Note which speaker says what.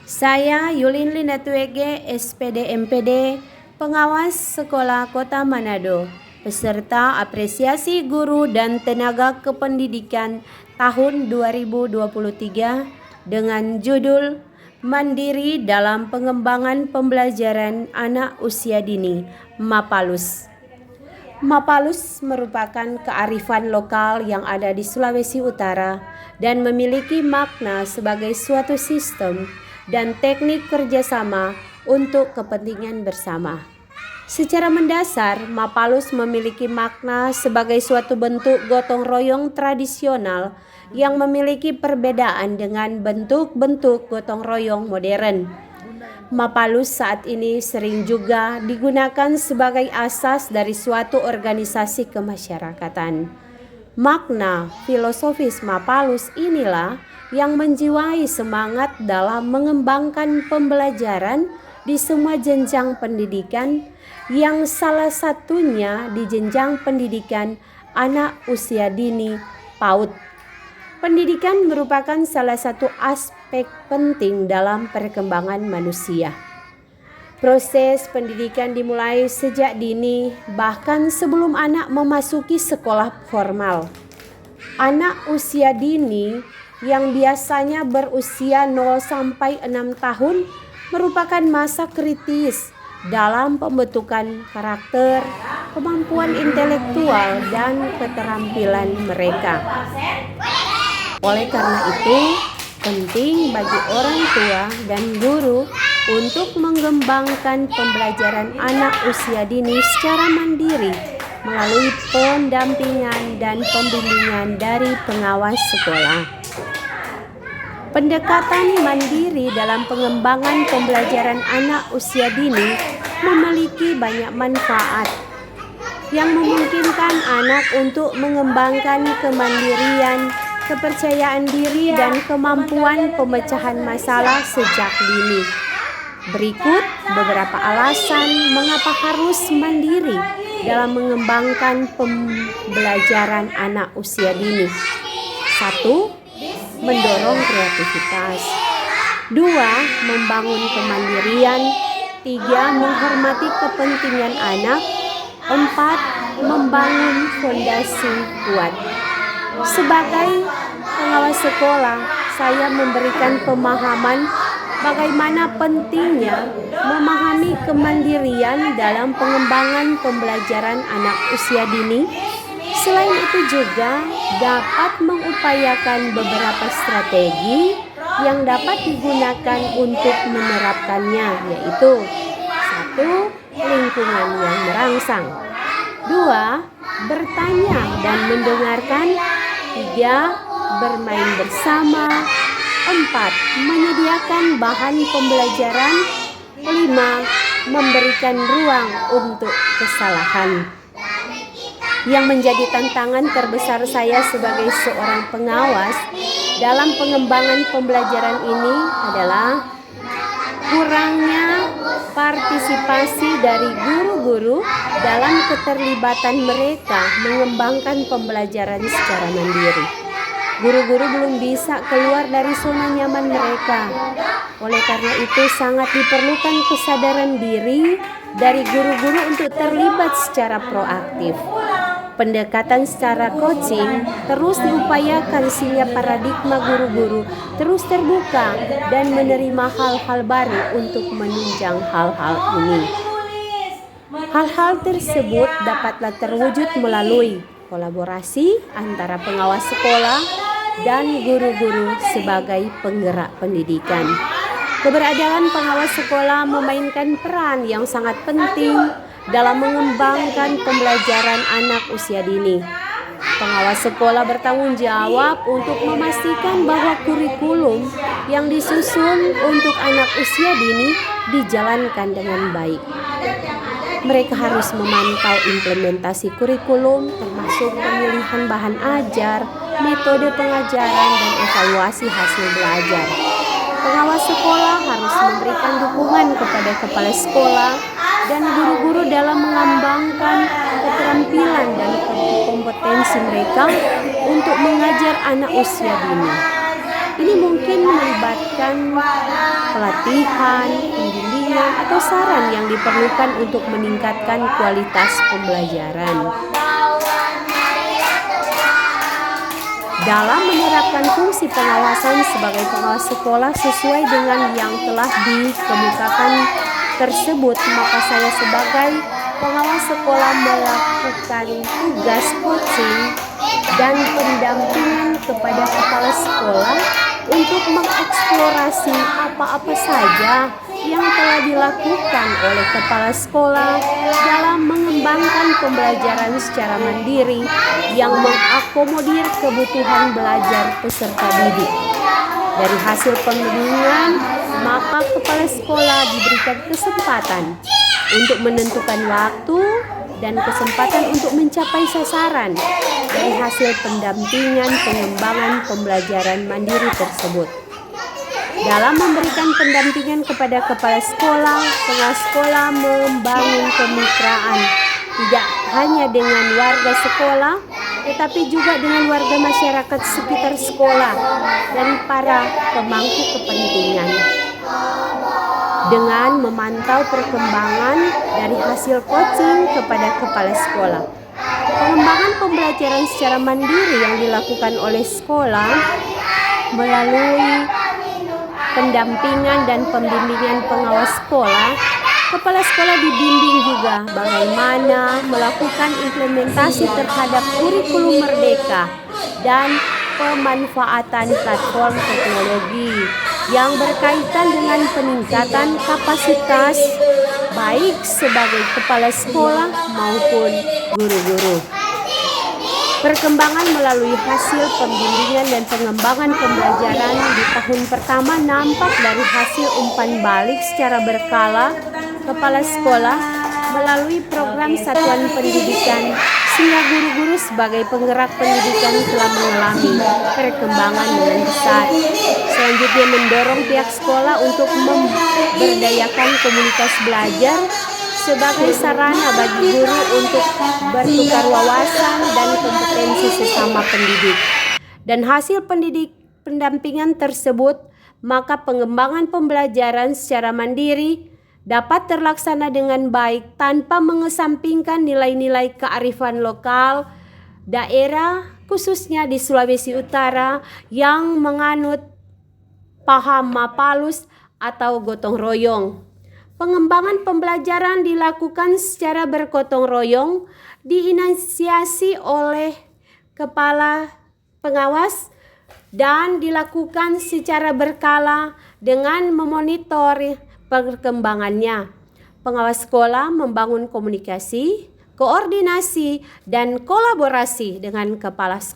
Speaker 1: Saya Yulin Linda Tuege, SPD MPD, pengawas Sekolah Kota Manado, peserta apresiasi guru dan tenaga kependidikan tahun 2023 dengan judul Mandiri dalam Pengembangan Pembelajaran Anak Usia Dini, Mapalus. Mapalus merupakan kearifan lokal yang ada di Sulawesi Utara dan memiliki makna sebagai suatu sistem dan teknik kerjasama untuk kepentingan bersama. Secara mendasar, Mapalus memiliki makna sebagai suatu bentuk gotong royong tradisional yang memiliki perbedaan dengan bentuk-bentuk gotong royong modern. Mapalus saat ini sering juga digunakan sebagai asas dari suatu organisasi kemasyarakatan. Makna filosofis Mapalus inilah yang menjiwai semangat dalam mengembangkan pembelajaran di semua jenjang pendidikan, yang salah satunya di jenjang pendidikan anak usia dini PAUD. Pendidikan merupakan salah satu aspek penting dalam perkembangan manusia. Proses pendidikan dimulai sejak dini, bahkan sebelum anak memasuki sekolah formal. Anak usia dini yang biasanya berusia 0 sampai 6 tahun merupakan masa kritis dalam pembentukan karakter, kemampuan intelektual, dan keterampilan mereka. Oleh karena itu, penting bagi orang tua dan guru untuk mengembangkan pembelajaran anak usia dini secara mandiri melalui pendampingan dan pembimbingan dari pengawas sekolah. Pendekatan mandiri dalam pengembangan pembelajaran anak usia dini memiliki banyak manfaat yang memungkinkan anak untuk mengembangkan kemandirian, kepercayaan diri, dan kemampuan pemecahan masalah sejak dini. Berikut beberapa alasan mengapa harus mandiri dalam mengembangkan pembelajaran anak usia dini. 1. Mendorong kreativitas. 2. Membangun kemandirian. 3. Menghormati kepentingan anak. 4. Membangun fondasi kuat. Sebagai pengawas sekolah, saya memberikan pemahaman bagaimana pentingnya memahami kemandirian dalam pengembangan pembelajaran anak usia dini. Selain itu juga dapat mengupayakan beberapa strategi yang dapat digunakan untuk menerapkannya, yaitu 1. Lingkungan yang merangsang. 2. Bertanya dan mendengarkan. 3. Bermain bersama. 4. Menyediakan bahan pembelajaran. 5. Memberikan ruang untuk kesalahan. Yang menjadi tantangan terbesar saya sebagai seorang pengawas dalam pengembangan pembelajaran ini adalah kurangnya partisipasi dari guru-guru dalam keterlibatan mereka mengembangkan pembelajaran secara mandiri. Guru-guru belum bisa keluar dari zona nyaman mereka. Oleh karena itu sangat diperlukan kesadaran diri dari guru-guru untuk terlibat secara proaktif. Pendekatan secara coaching terus diupayakan sehingga paradigma guru-guru terus terbuka dan menerima hal-hal baru untuk menunjang hal-hal ini. Hal-hal tersebut dapatlah terwujud melalui kolaborasi antara pengawas sekolah dan guru-guru sebagai penggerak pendidikan. Keberadaan pengawas sekolah memainkan peran yang sangat penting dalam mengembangkan pembelajaran anak usia dini. Pengawas sekolah bertanggung jawab untuk memastikan bahwa kurikulum yang disusun untuk anak usia dini dijalankan dengan baik. Mereka harus memantau implementasi kurikulum, termasuk pemilihan bahan ajar, metode pengajaran, dan evaluasi hasil belajar. Pengawas sekolah harus memberikan dukungan kepada kepala sekolah dan guru-guru dalam mengembangkan keterampilan dan kompetensi mereka untuk mengajar anak usia dini. Ini mungkin melibatkan pelatihan, pembimbingan, atau saran yang diperlukan untuk meningkatkan kualitas pembelajaran. Dalam menerapkan fungsi pengawasan sebagai pengawas sekolah sesuai dengan yang telah dikemukakan tersebut, maka saya sebagai pengawas sekolah melakukan tugas coaching dan pendampingan kepada kepala sekolah untuk mengeksplorasi apa-apa saja yang telah dilakukan oleh kepala sekolah dalam mengembangkan pembelajaran secara mandiri yang mengakomodir kebutuhan belajar peserta didik. Dari hasil pembimbingan, maka kepala sekolah diberikan kesempatan untuk menentukan waktu dan kesempatan untuk mencapai sasaran dari hasil pendampingan pengembangan pembelajaran mandiri tersebut. Dalam memberikan pendampingan kepada kepala sekolah, pengawas sekolah membangun kemitraan tidak hanya dengan warga sekolah, tetapi juga dengan warga masyarakat sekitar sekolah dan para pemangku kepentingan. Dengan memantau perkembangan dari hasil coaching kepada kepala sekolah, pengembangan pembelajaran secara mandiri yang dilakukan oleh sekolah melalui pendampingan dan pembimbingan pengawas sekolah, kepala sekolah dibimbing juga bagaimana melakukan implementasi terhadap kurikulum merdeka dan pemanfaatan platform teknologi yang berkaitan dengan peningkatan kapasitas baik sebagai kepala sekolah maupun guru-guru. Perkembangan melalui hasil pembimbingan dan pengembangan pembelajaran di tahun pertama nampak dari hasil umpan balik secara berkala kepala sekolah melalui program satuan pendidikan, sehingga guru-guru sebagai penggerak pendidikan telah mengalami perkembangan dengan pesat. Selanjutnya mendorong pihak sekolah untuk memberdayakan komunitas belajar sebagai sarana bagi guru untuk bertukar wawasan dan kompetensi sesama pendidik. Dan hasil pendampingan tersebut, maka pengembangan pembelajaran secara mandiri dapat terlaksana dengan baik tanpa mengesampingkan nilai-nilai kearifan lokal daerah, khususnya di Sulawesi Utara yang menganut paham Mapalus atau gotong royong. Pengembangan pembelajaran dilakukan secara bergotong royong, diinisiasi oleh kepala pengawas dan dilakukan secara berkala dengan memonitor perkembangannya. Pengawas sekolah membangun komunikasi, koordinasi, dan kolaborasi dengan kepala sekolah.